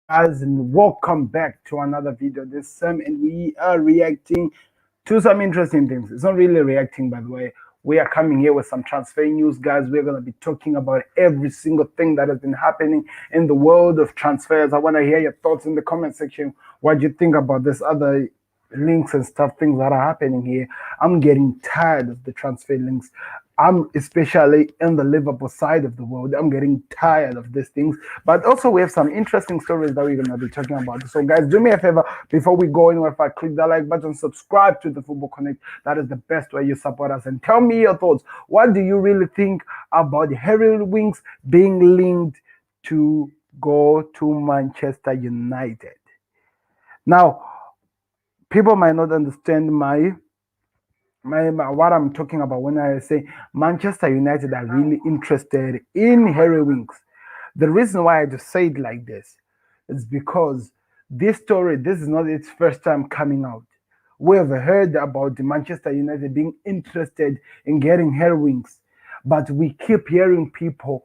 Guys, and welcome back to another video this time, and we are reacting to some interesting things. It's not really reacting, by the way. We are coming here with some transfer news, guys. We're going to be talking about every single thing that has been happening in the world of transfers. I want to hear your thoughts in the comment section. What do you think about this other links and stuff, things that are happening here? I'm getting tired of the transfer links. I'm especially in the Liverpool side of the world. I'm getting tired of these things. But also, we have some interesting stories that we're going to be talking about. So, guys, do me a favor before we go anywhere. If I click that like button, subscribe to the Football Connect. That is the best way you support us. And tell me your thoughts. What do you really think about Harry Winks being linked to go to Manchester United? Now, people might not understand my what I'm talking about when I say Manchester United are really interested in Harry Winks. The reason why I just say it like this is because this is not its first time coming out. We have heard about the Manchester United being interested in getting Harry Winks, but we keep hearing people,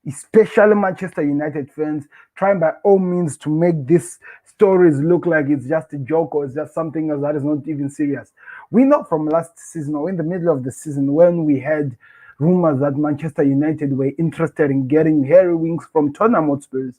especially Manchester United fans, trying by all means to make these stories look like it's just a joke or it's just something else that is not even serious. We know from last season or in the middle of the season when we had rumors that Manchester United were interested in getting Harry Winks from Tottenham Hotspurs.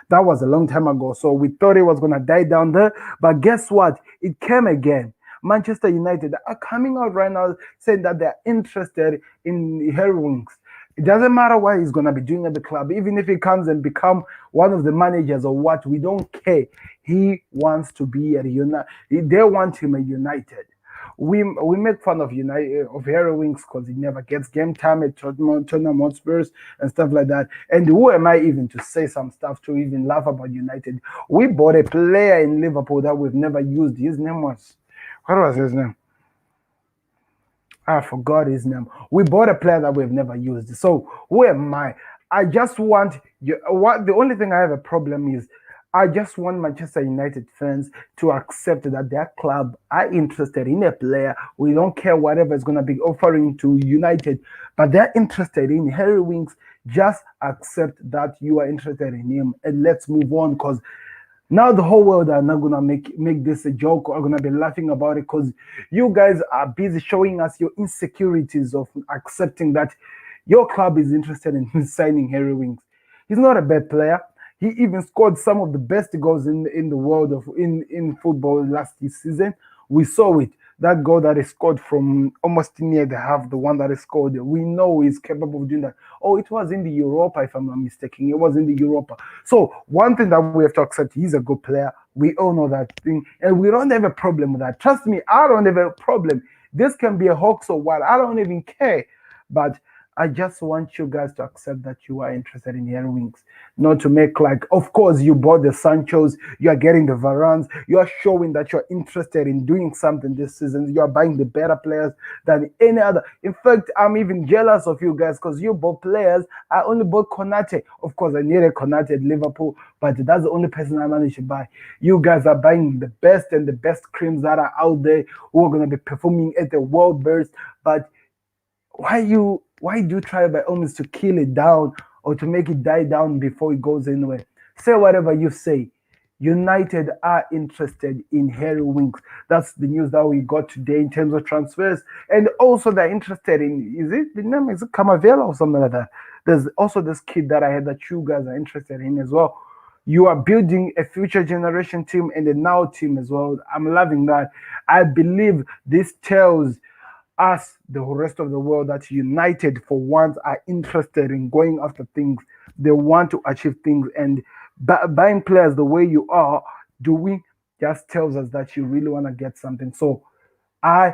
That was a long time ago, so we thought it was going to die down there. But guess what? It came again. Manchester United are coming out right now saying that they're interested in Harry Winks. It doesn't matter what he's gonna be doing at the club, even if he comes and become one of the managers or what. We don't care. He wants to be at United. They want him at United. We make fun of United of Harry Winks because he never gets game time at Tottenham Hotspurs and stuff like that. And who am I even to say some stuff to even laugh about United? We bought a player in Liverpool that we've never used. His name was, what was his name? I forgot his name. We bought a player that we've never used. So who am I? I just want you. What the only thing I have a problem is, I just want Manchester United fans to accept that their club are interested in a player. We don't care whatever is going to be offering to United, but they're interested in Harry Winks. Just accept that you are interested in him, and let's move on. Because now the whole world are not gonna make this a joke or gonna be laughing about it because you guys are busy showing us your insecurities of accepting that your club is interested in signing Harry Winks. He's not a bad player. He even scored some of the best goals in the world of in football last season. We saw it. That goal that he scored from almost near the half, the one that he scored, we know he's capable of doing that. Oh, it was in the Europa, if I'm not mistaken. It was in the Europa. So one thing that we have to accept, he's a good player. We all know that thing, and we don't have a problem with that. Trust me, I don't have a problem. This can be a hoax or what. I don't even care. But I just want you guys to accept that you are interested in Harry Winks, not to make like, of course, you bought the Sanchos, you are getting the Varans, you are showing that you're interested in doing something this season. You are buying the better players than any other. In fact, I'm even jealous of you guys because you bought players. I only bought Konate. Of course, I needed Konate at Liverpool, but that's the only person I managed to buy. You guys are buying the best and the best creams that are out there who are going to be performing at the world burst, but why do you try by all means to kill it down or to make it die down before it goes anywhere? Say whatever you say. United are interested in Harry Winks. That's the news that we got today in terms of transfers. And also they're interested in, is it the name, is it Camavella or something like that? There's also this kid that I had that you guys are interested in as well. You are building a future generation team and a now team as well. I'm loving that. I believe this tells us, the rest of the world, that United for once are interested in going after things. They want to achieve things, and buying players the way you are doing just tells us that you really want to get something. So I,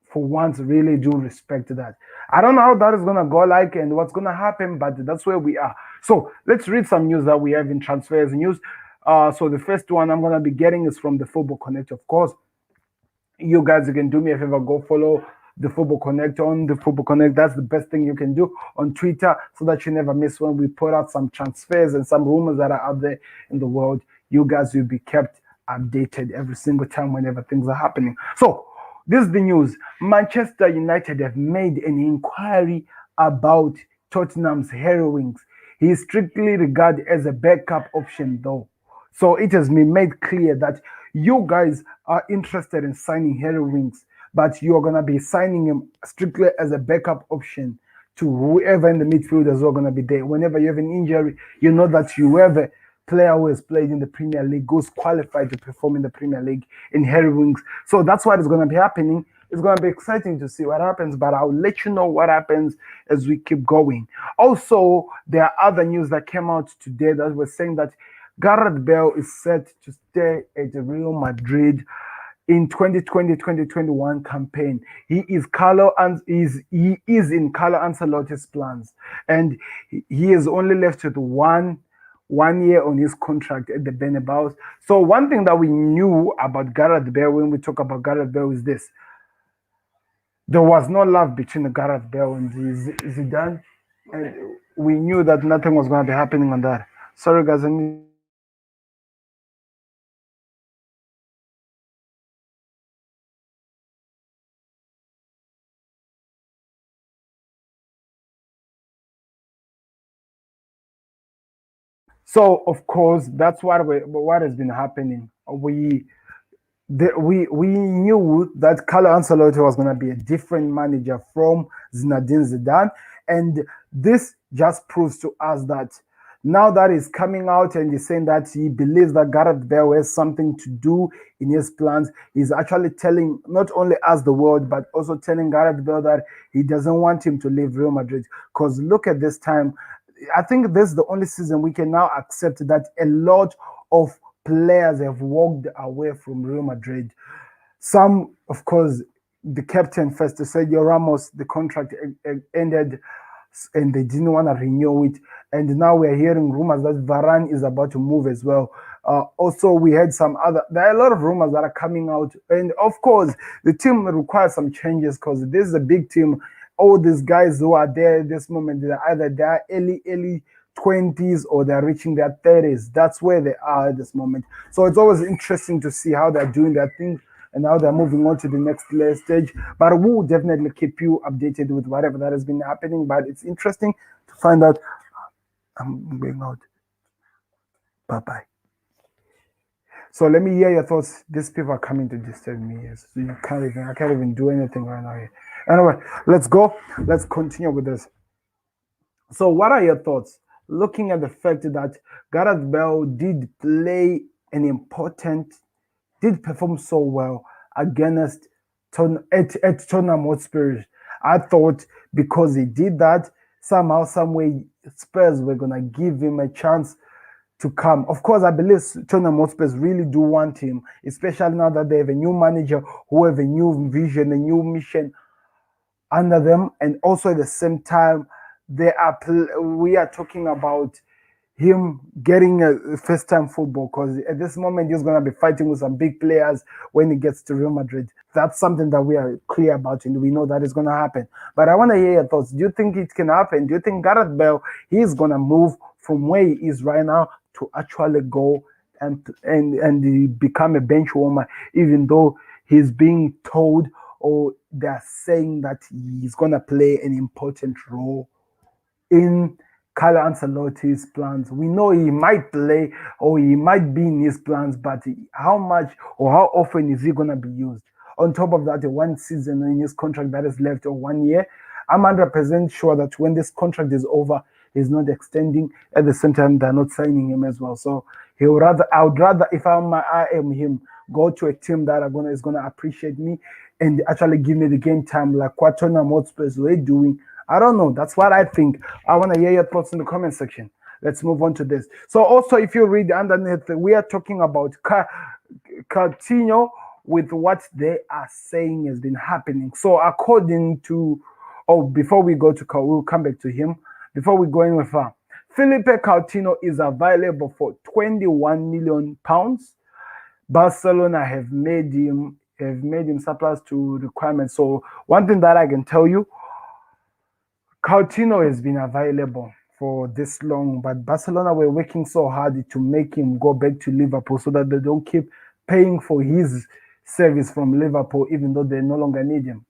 for once, really do respect that. I don't know how that is gonna go like and what's gonna happen, but that's where we are. So let's read some news that we have in transfers news. So the first one I'm gonna be getting is from the Football Connect, of course. You guys, you can do me a favor, go follow the Football Connect on the Football Connect. That's the best thing you can do on Twitter so that you never miss when we put out some transfers and some rumors that are out there in the world. You guys will be kept updated every single time whenever things are happening. So this is the news. Manchester United have made an inquiry about Tottenham's Harry Winks. He is strictly regarded as a backup option though. So it has been made clear that you guys are interested in signing Harry Winks, but you're gonna be signing him strictly as a backup option to whoever in the midfielders who are gonna be there. Whenever you have an injury, you know that you have a player who has played in the Premier League, who's qualified to perform in the Premier League in Harry Winks. So that's what is gonna be happening. It's going to be exciting to see what happens, but I'll let you know what happens as we keep going. Also, there are other news that came out today that was saying that Gareth Bale is set to stay at Real Madrid in 2020-2021 campaign. He is in Carlo Ancelotti's plans, and he is only left with one year on his contract at the Bernabeu. So one thing that we knew about Gareth Bale when we talk about Gareth Bale is this: there was no love between Gareth Bale and Zidane, and we knew that nothing was going to be happening on that. Sorry, guys, I need to take a break. So, of course, that's what has been happening. We knew that Carlo Ancelotti was going to be a different manager from Zinedine Zidane, and this just proves to us that now that he's coming out and he's saying that he believes that Gareth Bale has something to do in his plans, he's actually telling not only us the world but also telling Gareth Bale that he doesn't want him to leave Real Madrid. Because look at this time, I think this is the only season we can now accept that a lot of players have walked away from Real Madrid. Some, of course, the captain first, Sergio Ramos, the contract ended and they didn't want to renew it. And now we're hearing rumors that Varane is about to move as well. Also, we had there are a lot of rumors that are coming out. And of course, the team requires some changes because this is a big team. All these guys who are there at this moment, they're early 20s or they're reaching their 30s. That's where they are at this moment. So it's always interesting to see how they're doing their thing and how they're moving on to the next stage. But we'll definitely keep you updated with whatever that has been happening. But it's interesting to find out. I'm going out. Bye bye. So let me hear your thoughts. These people are coming to disturb me. Yes. So I can't even do anything right now here. Anyway, let's go. Let's continue with this. So, what are your thoughts? Looking at the fact that Gareth Bale did perform so well against at Tottenham Hotspur. I thought because he did that, somehow, some way, Spurs were gonna give him a chance to come. Of course, I believe Tottenham Hotspurs really do want him, especially now that they have a new manager who have a new vision, a new mission under them, and also at the same time, we are talking about him getting a first time football because at this moment he's going to be fighting with some big players when he gets to Real Madrid. That's something that we are clear about and we know that is going to happen. But I want to hear your thoughts. Do you think it can happen? Do you think Gareth Bale he's going to move from where he is right now to actually go and become a bench warmer, even though he's being told or they're saying that he's going to play an important role in Carlo Ancelotti's plans? We know he might play or he might be in his plans, but how much or how often is he going to be used? On top of that, one season in his contract that is left or 1 year, I'm 100% sure that when this contract is over, he's not extending. At the same time, they're not signing him as well. So I would rather, if I am him, go to a team that is gonna appreciate me and actually give me the game time, like what Tottenham Hotspurs were doing. I don't know. That's what I think. I want to hear your thoughts in the comment section. Let's move on to this. So also, if you read underneath, we are talking about Coutinho with what they are saying has been happening. So according to, before we go to we'll come back to him. Before we go in with Felipe Coutinho is available for £21 million. Barcelona have made him surplus to requirements. So one thing that I can tell you, Coutinho has been available for this long, but Barcelona were working so hard to make him go back to Liverpool so that they don't keep paying for his service from Liverpool, even though they no longer need him.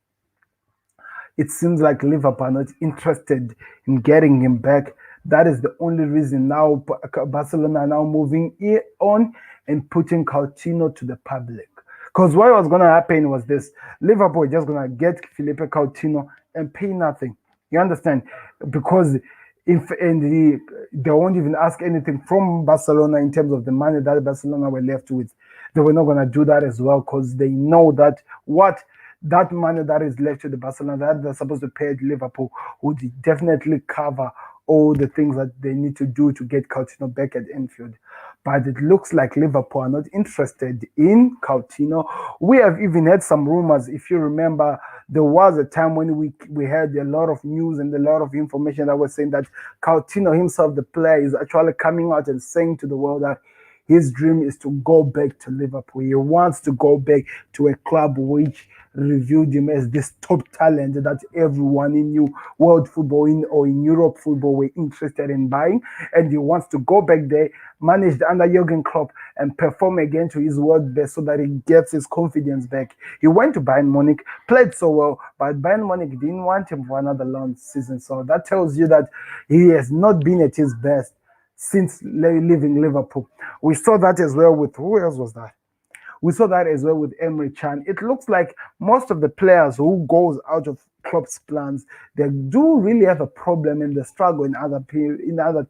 It seems like Liverpool are not interested in getting him back. That is the only reason now Barcelona are now moving on and putting Coutinho to the public. Because what was going to happen was this: Liverpool just going to get Felipe Coutinho and pay nothing. You understand? Because if and they won't even ask anything from Barcelona in terms of the money that Barcelona were left with. They were not going to do that as well because they know that what that money that is left to the Barcelona that they're supposed to pay at Liverpool would definitely cover all the things that they need to do to get Coutinho back at Anfield. But it looks like Liverpool are not interested in Coutinho. We have even had some rumors. If you remember, there was a time when we had a lot of news and a lot of information that was saying that Coutinho himself, the player, is actually coming out and saying to the world that his dream is to go back to Liverpool. He wants to go back to a club which reviewed him as this top talent that everyone in world football in or in Europe football were interested in buying. And he wants to go back there, managed under Jurgen Klopp, and perform again to his world best so that he gets his confidence back. He went to Bayern Munich, played so well, but Bayern Munich didn't want him for another long season. So that tells you that he has not been at his best since leaving Liverpool. We saw that as well with who else was that? We saw that as well with Emre Can. It looks like most of the players who goes out of Klopp's plans, they do really have a problem and they struggle in other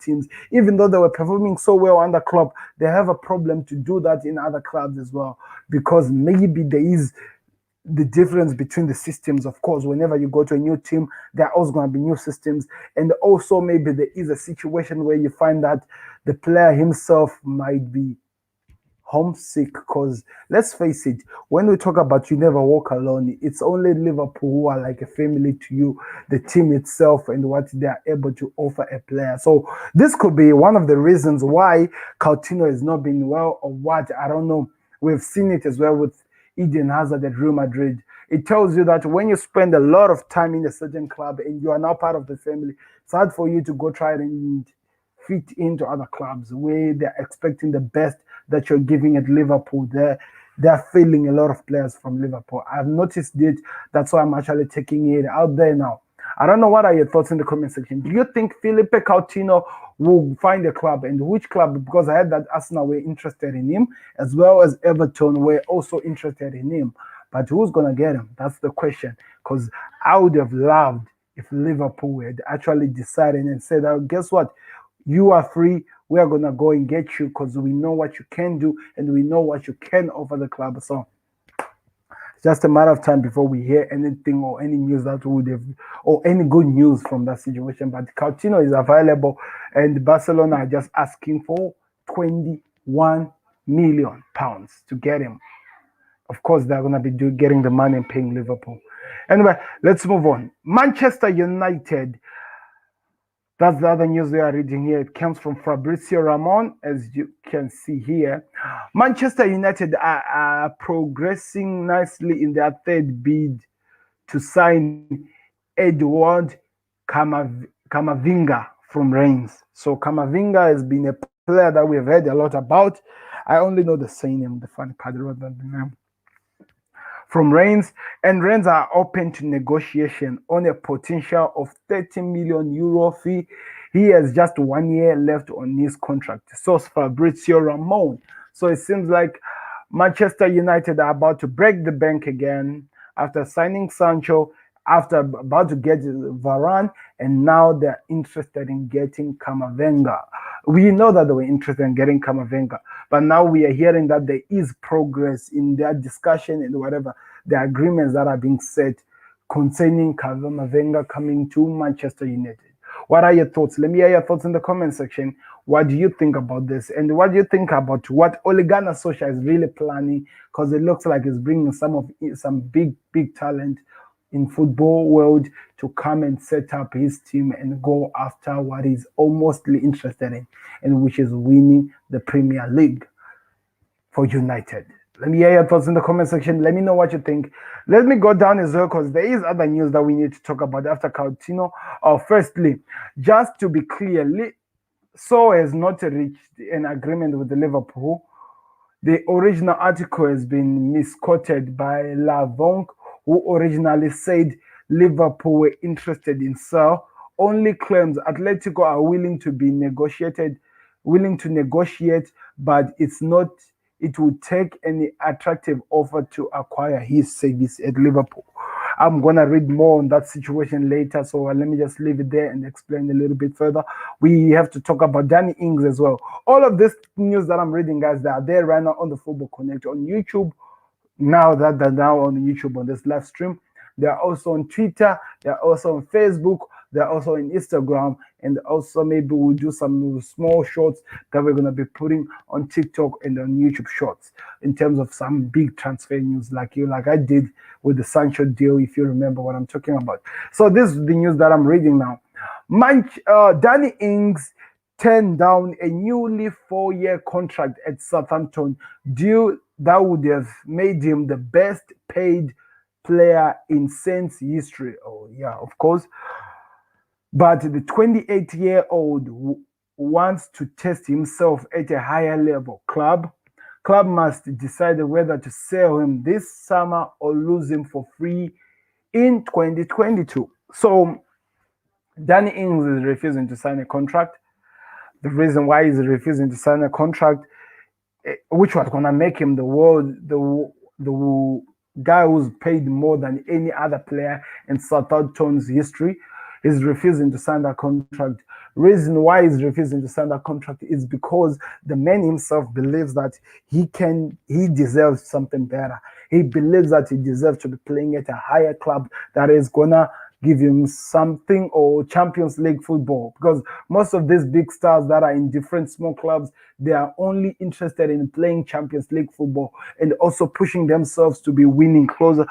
teams. Even though they were performing so well under Klopp, they have a problem to do that in other clubs as well because maybe there is the difference between the systems. Of course, whenever you go to a new team, there are also going to be new systems, and also maybe there is a situation where you find that the player himself might be homesick because let's face it, when we talk about you never walk alone, it's only Liverpool who are like a family to you, the team itself and what they are able to offer a player. So this could be one of the reasons why Coutinho has not been well or what, I don't know. We've seen it as well with Eden Hazard at Real Madrid. It tells you that when you spend a lot of time in a certain club and you are now part of the family, it's hard for you to go try and fit into other clubs where they're expecting the best that you're giving at Liverpool. They're failing a lot of players from Liverpool. I've noticed it. That's why I'm actually taking it out there now. I don't know, what are your thoughts in the comment section. Do you think Felipe Coutinho will find a club, and which club? Because I heard that Arsenal were interested in him, as well as Everton were also interested in him. But who's going to get him? That's the question. Because I would have loved if Liverpool had actually decided and said, oh, guess what? You are free. We are going to go and get you because we know what you can do and we know what you can offer the club. So it's just a matter of time before we hear anything or any news that would have, or any good news from that situation. But Coutinho is available and Barcelona are just asking for £21 million to get him. Of course, they're going to be getting the money and paying Liverpool. Anyway, let's move on. Manchester United. That's the other news we are reading here. It comes from Fabrizio Ramon, as you can see here. Manchester United are progressing nicely in their third bid to sign Eduardo Camavinga from Rennes. So Camavinga has been a player that we have heard a lot about. I only know the surname, the funny part rather than the name. From Rennes, and Rennes are open to negotiation on a potential of €30 million fee. He has just 1 year left on his contract. So Fabrizio Ramon. So it seems like Manchester United are about to break the bank again after signing Sancho, after about to get Varane, and now they're interested in getting Camavinga. We know that they were interested in getting Camavinga, but now we are hearing that there is progress in their discussion and whatever, the agreements that are being set concerning Camavinga coming to Manchester United. What are your thoughts? Let me hear your thoughts in the comment section. What do you think about this? And what do you think about what Ole Gunnar Solskjaer is really planning? Because it looks like he's bringing some big talent in football world to come and set up his team and go after what he's mostly interested in, and which is winning the Premier League for United. Let me hear your thoughts in the comment section. Let me know what you think. Let me go down as well because there is other news that we need to talk about after Coutinho. Firstly, just to be clear, So has not reached an agreement with the Liverpool. The original article has been misquoted by Lavonk, who originally said Liverpool were interested in Sir only claims Atletico are willing to negotiate, but it's not. It would take any attractive offer to acquire his service at Liverpool. I'm gonna read more on that situation later, so let me just leave it there and explain a little bit further. We have to talk about Danny Ings as well. All of this news that I'm reading, guys, they are there right now on the Football Connect on YouTube. Now that they're now on YouTube on this live stream, they're also on Twitter, they're also on Facebook, they're also on Instagram, and also maybe we'll do some small shorts that we're gonna be putting on TikTok and on YouTube shorts in terms of some big transfer news like I did with the Sancho deal, if you remember what I'm talking about. So this is the news that I'm reading now. Danny Ings turned down a newly 4-year contract at Southampton, deal that would have made him the best paid player in Saints history. Oh, yeah, of course. But the 28-year-old wants to test himself at a higher level. Club must decide whether to sell him this summer or lose him for free in 2022. So Danny Ings is refusing to sign a contract. The reason why he's refusing to sign a contract, which was gonna make him the guy who's paid more than any other player in Southampton's history, is refusing to sign that contract. Reason why he's refusing to sign that contract is because the man himself believes that he deserves something better. He believes that he deserves to be playing at a higher club that is gonna give him something, or Champions League football, because most of these big stars that are in different small clubs, they are only interested in playing Champions League football and also pushing themselves to be winning closer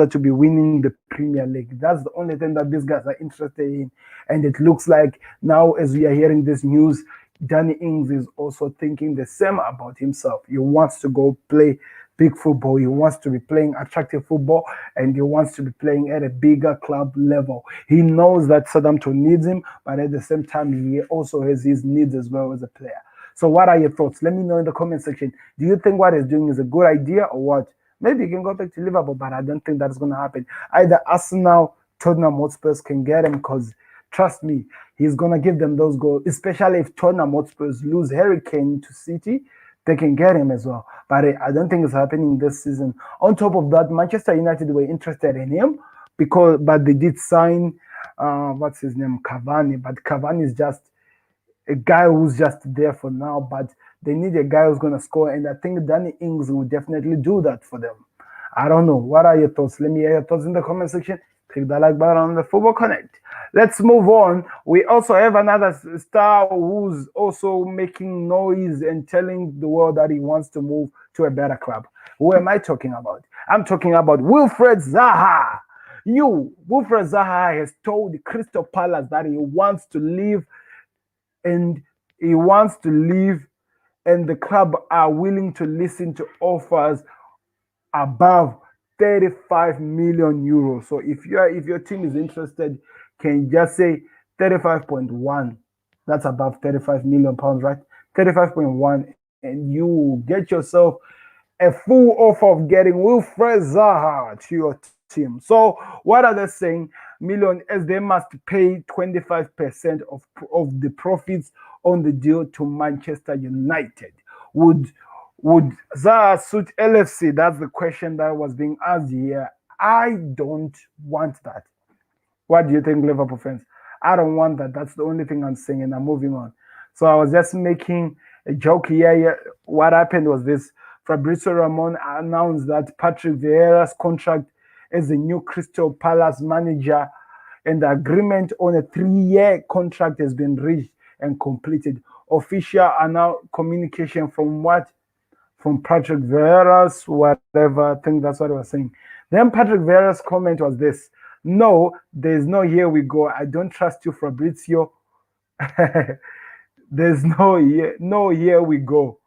to be winning the Premier League. That's the only thing that these guys are interested in. And it looks like now, as we are hearing this news, Danny Ings is also thinking the same about himself. He wants to go play big football. He wants to be playing attractive football, and he wants to be playing at a bigger club level. He knows that Southampton needs him, but at the same time, he also has his needs as well as a player. So what are your thoughts? Let me know in the comment section. Do you think what he's doing is a good idea or what? Maybe he can go back to Liverpool, but I don't think that's going to happen. Either Arsenal, Tottenham Hotspurs can get him, because trust me, he's going to give them those goals, especially if Tottenham Hotspurs lose Harry Kane to City. They can get him as well. But I don't think it's happening this season. On top of that, Manchester United were interested in him, but they did sign, what's his name, Cavani. But Cavani is just a guy who's just there for now, but they need a guy who's going to score, and I think Danny Ings will definitely do that for them. I don't know. What are your thoughts? Let me hear your thoughts in the comment section. Click the like button on the Football Connect. Let's move on. We also have another star who's also making noise and telling the world that he wants to move to a better club. Who am I talking about? I'm talking about Wilfred Zaha. Wilfred Zaha has told Crystal Palace that he wants to leave, and the club are willing to listen to offers above 35 million euros. So if your team is interested, can you just say 35.1? That's above 35 million pounds, right? 35.1, and you get yourself a full offer of getting Wilfred Zaha to your team. So what are they saying? Million, as they must pay 25% of the profits on the deal to Manchester United. Would Zaha suit LFC? That's the question that was being asked here. I don't want that. What do you think, Liverpool fans? I don't want that. That's the only thing I'm saying, and I'm moving on. So I was just making a joke here. What happened was this. Fabrizio Romano announced that Patrick Vieira's contract as the new Crystal Palace manager, and the agreement on a 3-year contract has been reached and completed. Official communication from Patrick Vieira's whatever. I think that's what I was saying. Then Patrick Vieira's comment was this: "No, there's no here we go. I don't trust you, Fabrizio. There's no here we go.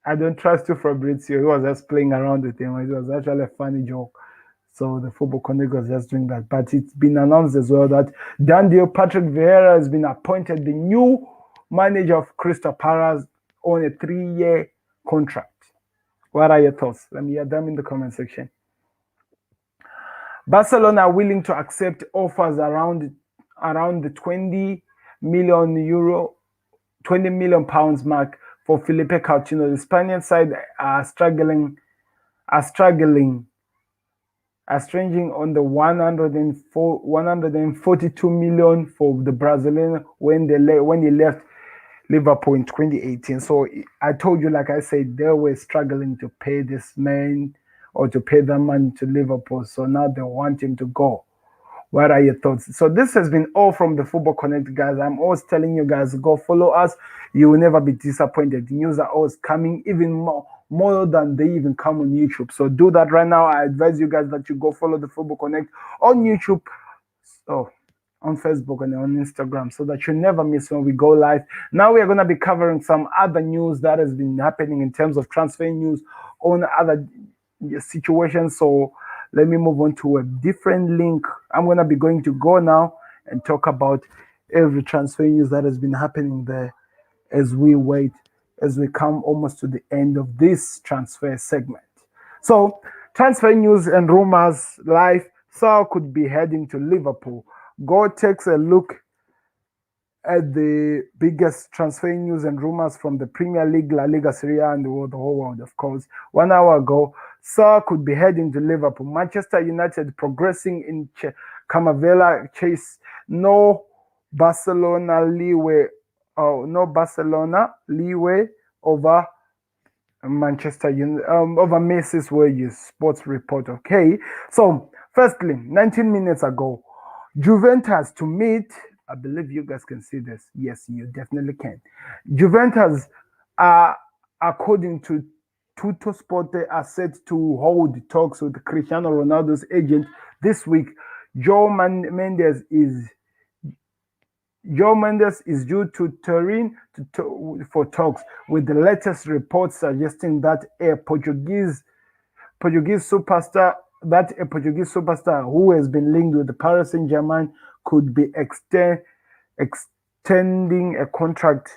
I don't trust you, Fabrizio." He was just playing around with him. It was actually a funny joke. So the Football Connect was just doing that. But it's been announced as well that Patrick Vieira has been appointed the new manager of Crystal Palace on a 3-year contract. What are your thoughts? Let me hear them in the comment section. Barcelona are willing to accept offers around around the 20 million euro, 20 million pounds mark for Felipe Coutinho. The Spaniard side are struggling, are stringing on the 142 million for the Brazilian when he left Liverpool in 2018. So I told you, like I said, they were struggling to pay this man or to pay that money to Liverpool. So now they want him to go. What are your thoughts? So this has been all from the Football Connect, guys. I'm always telling you guys, go follow us. You will never be disappointed. The news are always coming, even more than they even come on YouTube. So do that right now. I advise you guys that you go follow the Football Connect on YouTube, so on Facebook and on Instagram, so that you never miss when we go live. Now we are going to be covering some other news that has been happening in terms of transfer news on other situations. So let me move on to a different link. I'm going to be going to go now and talk about every transfer news that has been happening there as we come almost to the end of this transfer segment. So, transfer news and rumors live. Saul could be heading to Liverpool. Go takes a look at the biggest transfer news and rumors from the Premier League, La Liga, Serie A, and the whole world, of course. 1 hour ago, Saul could be heading to Liverpool. Manchester United progressing in Camavinga chase. No Barcelona leeway. No Barcelona leeway over Manchester United, over Messi's wages. Sports report. Okay, so firstly, 19 minutes ago, Juventus to meet. I believe you guys can see this. Yes, you definitely can. Juventus are, according to Tuttosport, they are set to hold talks with Cristiano Ronaldo's agent this week. Joe Mendes is due to Turin for talks, with the latest reports suggesting that a Portuguese superstar who has been linked with the Paris Saint-Germain could be extending a contract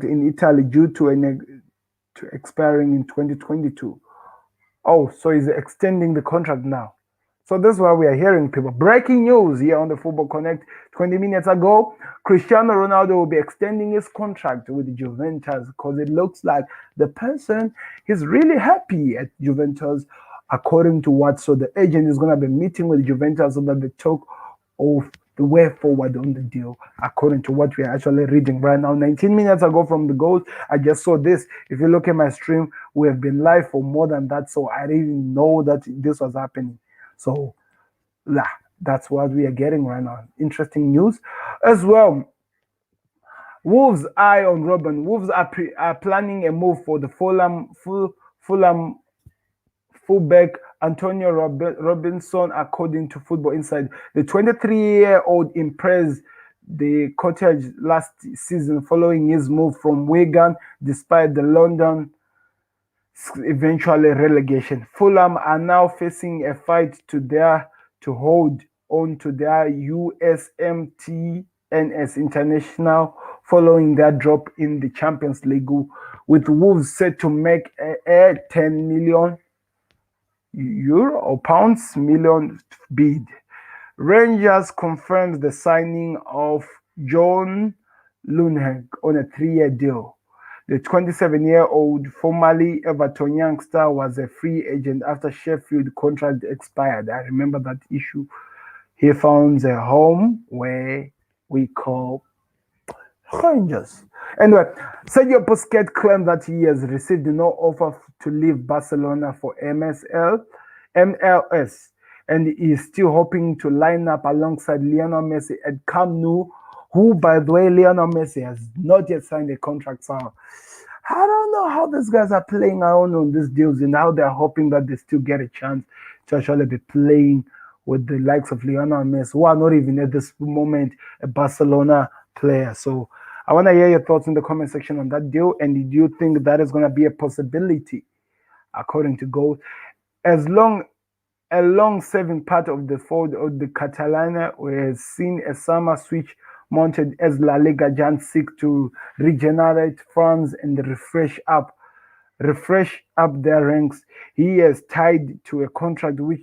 in Italy due to expiring in 2022. Oh, so he's extending the contract now. So this is why we are hearing people. Breaking news here on the Football Connect 20 minutes ago. Cristiano Ronaldo will be extending his contract with Juventus because it looks like the person is really happy at Juventus, according to what. So the agent is going to be meeting with Juventus so that they talk of the way forward on the deal, according to what we are actually reading right now. 19 minutes ago from the goals, I just saw this. If you look at my stream, we have been live for more than that, so I didn't know that this was happening. So, that's what we are getting right now. Interesting news as well. Wolves' eye on Robin. Wolves are planning a move for the Fulham fullback Antonio Robinson, according to Football Insight. The 23-year-old impressed the cottage last season following his move from Wigan, despite the London eventually relegation. Fulham are now facing a fight to hold on to their USMNT international following their drop in the Champions League, with Wolves set to make a 10 million euro or pounds million bid. Rangers confirmed the signing of John Lundgren on a 3-year deal. The 27-year-old formerly Everton youngster was a free agent after Sheffield contract expired. I remember that issue. He found a home where we call Rangers. Anyway, Sergio Busquets claimed that he has received no offer to leave Barcelona for MLS, and he is still hoping to line up alongside Lionel Messi at Camp Nou, who, by the way, Lionel Messi has not yet signed a contract. So I don't know how these guys are playing around on these deals and how they're hoping that they still get a chance to actually be playing with the likes of Lionel Messi, who are not even at this moment a Barcelona player. So I want to hear your thoughts in the comment section on that deal. And do you think that is going to be a possibility, according to Gold? As long a long-serving part of the fold of the Catalana has seen a summer switch mounted as La Liga giants seek to regenerate funds and refresh up their ranks. He is tied to a contract which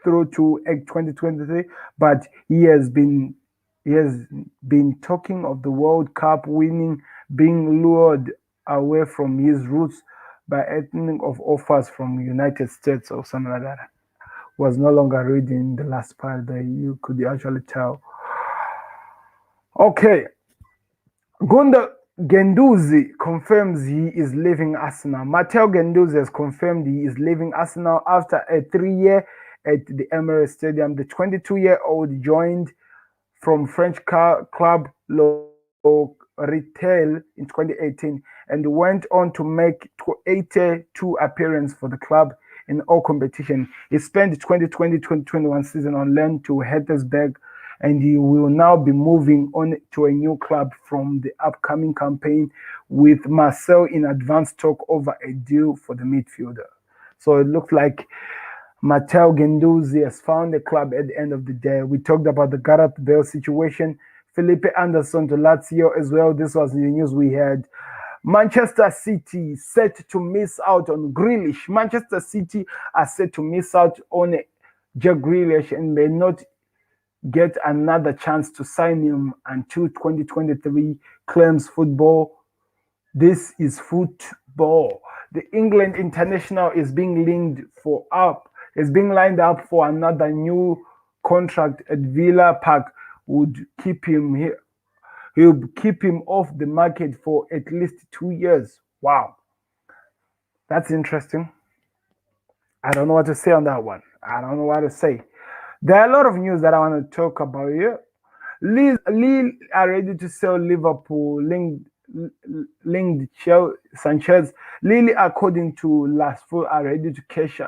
through to 2023, but he has been talking of the World Cup winning, being lured away from his roots by ethnic of offers from United States or something like that. Was no longer reading the last part that you could actually tell. Okay. Gunda Guendouzi confirms he is leaving Arsenal. Matteo Guendouzi has confirmed he is leaving Arsenal after a 3-year at the Emirates Stadium. The 22-year-old joined from French club Retail in 2018 and went on to make 82 appearances for the club in all competition. He spent the 2020-2021 season on loan to Hertha, and he will now be moving on to a new club from the upcoming campaign, with Marseille in advanced talk over a deal for the midfielder. So it looks like Matteo Guendouzi has found a club at the end of the day. We talked about the Gareth Bale situation, Felipe Anderson to Lazio as well. This was the news we had. Manchester City set to miss out on Grealish. Manchester City are set to miss out on Jack Grealish and may not get another chance to sign him until 2023, claims football. This is football. The England international is being lined up for another new contract at Villa Park. Would keep him here. He'll keep him off the market for at least 2 years. Wow. That's interesting. I don't know what to say on that one. I don't know what to say. There are a lot of news that I want to talk about here. Lille are ready to sell Liverpool linked Sanchez. Lille, according to Las Full, are ready to cash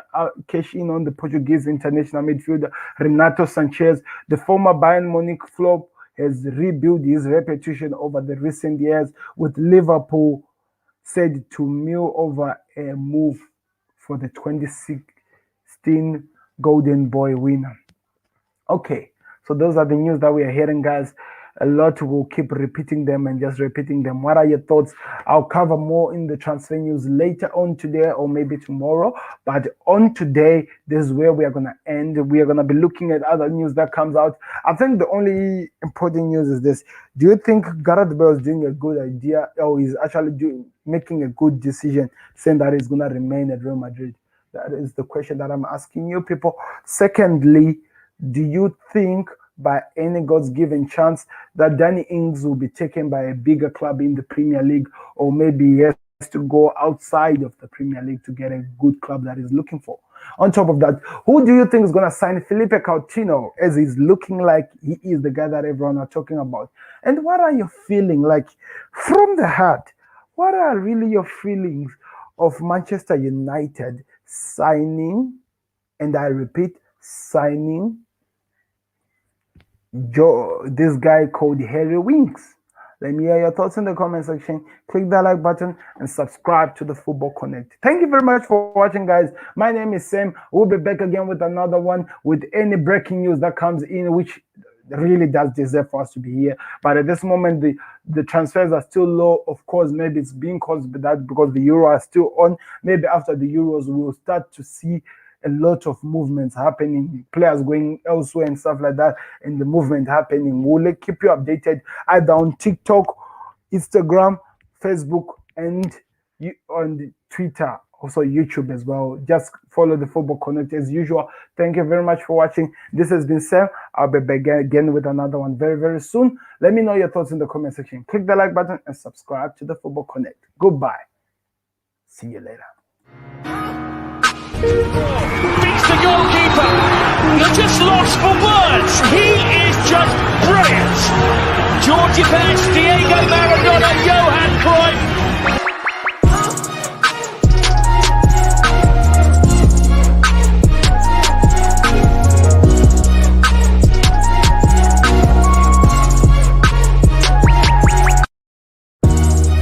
in on the Portuguese international midfielder Renato Sanchez. The former Bayern Munich flop has rebuilt his reputation over the recent years, with Liverpool said to mill over a move for the 2016 Golden Boy winner. Okay, so those are the news that we are hearing, guys. A lot will keep repeating them and just repeating them. What are your thoughts? I'll cover more in the transfer news later on today or maybe tomorrow. But on today, this is where we are going to end. We are going to be looking at other news that comes out. I think the only important news is this. Do you think Gareth Bale is doing a good idea, or is actually making a good decision saying that he's going to remain at Real Madrid? That is the question that I'm asking you people. Secondly, do you think by any God's given chance that Danny Ings will be taken by a bigger club in the Premier League, or maybe he has to go outside of the Premier League to get a good club that he's looking for? On top of that, who do you think is going to sign Felipe Coutinho, as he's looking like he is the guy that everyone are talking about? And what are you feeling like from the heart? What are really your feelings of Manchester United signing, and I repeat, signing this guy called Harry Winks? Let me hear your thoughts in the comment section. Click that like button and subscribe to the Football Connect. Thank you very much for watching, guys. My name is Sam. We'll be back again with another one, with any breaking news that comes in, which really does deserve for us to be here. But at this moment, the transfers are still low. Of course, maybe it's being caused by that because the Euro are still on. Maybe after the Euros, we will start to see a lot of movements happening, players going elsewhere and stuff like that, and the movement happening. We'll keep you updated either on TikTok, Instagram, Facebook, and on Twitter, also YouTube as well. Just follow the Football Connect as usual. Thank you very much for watching. This has been Sam. I'll be back again with another one very, very soon. Let me know your thoughts in the comment section. Click the like button and subscribe to the Football Connect. Goodbye. See you later. Beats the goalkeeper. You're just lost for words. He is just brilliant. Georgie Best, Diego Maradona, Johan Cruyff.